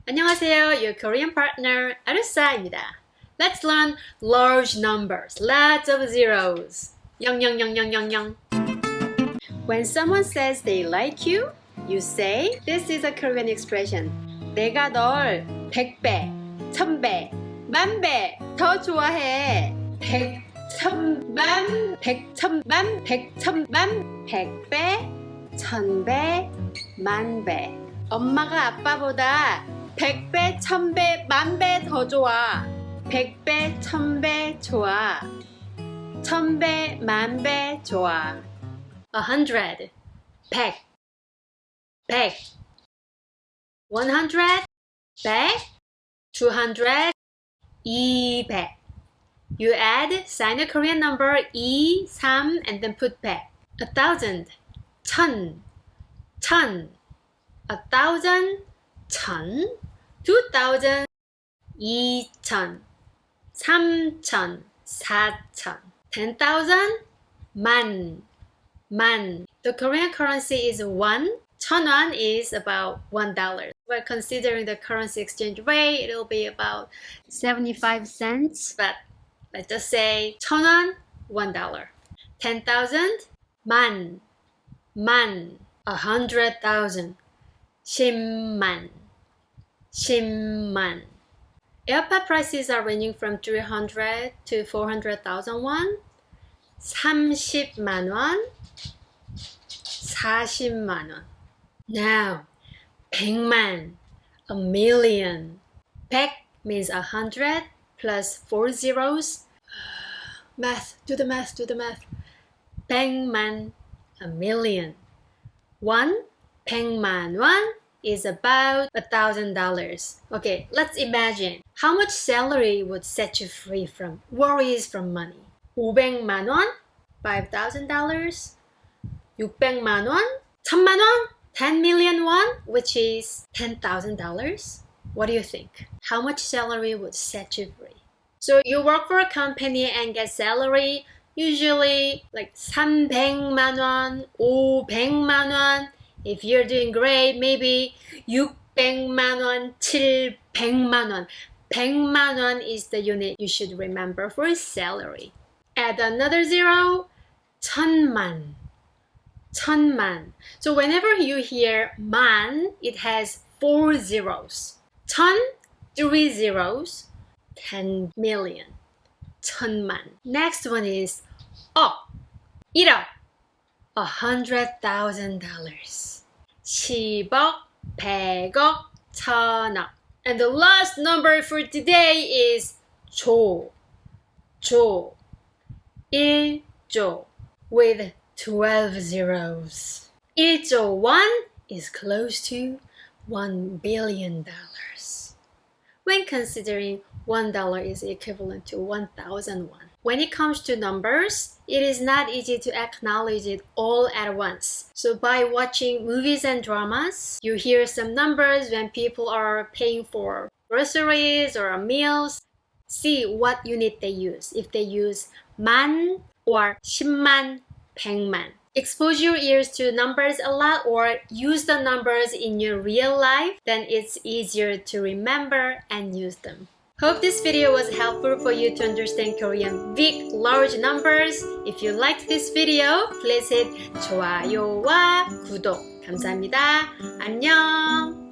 안녕하세요, your Korean partner 아르사입니다. Let's learn large numbers, lots of zeros. 0000000. When someone says they like you, you say, this is a Korean expression. 내가 널 100배, 1000배, 만배 더 좋아해. 100, 1000만, 100, 1000만, 100, 1000만, 100배, 1000배, 만배. 엄마가 아빠보다 100배, 1000배, 만배 더 좋아. 100배, 1000배 좋아. 1000배, 만배 좋아. 100, 100, 100. 100, 100. 200, 200. You add, sign a Korean number E, 3, and then put 100. 1000, 1000, 1000. 1000, 1000, 2000, 2000, 3000, 4000, 10,000, man, man. The Korean currency is won. 1000 is about $1. But considering the currency exchange rate, it'll be about 75 cents. But let's just say 1000, $1. 10,000, man, man. 100,000. 10만, 10만. Airpod prices are ranging from 300 to 400,000 won, 30만 원, 40만 원. Now, 100만, a million. 100 means 100 plus 4 zeros. Math, do the math, do the math. 100만, a million. 100만 원 is about $1,000. Okay, let's imagine how much salary would set you free from worries from money. 500만 원, $5,000. 600만 원, 1000만 원, 10 million won, which is $10,000. What do you think? How much salary would set you free? So you work for a company and get salary usually like 300만 원, 500만 원. If you're doing great, maybe 600만 원, 700만 원. 100만 원 is the unit you should remember for salary. Add another zero, 1000만. 1000만. So whenever you hear 만, it has 4 zeros. 1000, 3 zeros, 10 million. 1000만. Next one is 억, 1억. $100,000. 10억, 100억, 1000억. And the last number for today is 조. 조. 1조 with 12 zeros. 1조 won is close to $1 billion. When considering $1 is equivalent to 1,000 won. When it comes to numbers, it is not easy to acknowledge it all at once. So by watching movies and dramas, you hear some numbers when people are paying for groceries or meals. See what unit they use. If they use 만 or 10만, 100만. Expose your ears to numbers a lot or use the numbers in your real life, then it's easier to remember and use them. Hope this video was helpful for you to understand Korean big, large numbers. If you liked this video, please hit 좋아요와 구독. 감사합니다. 안녕!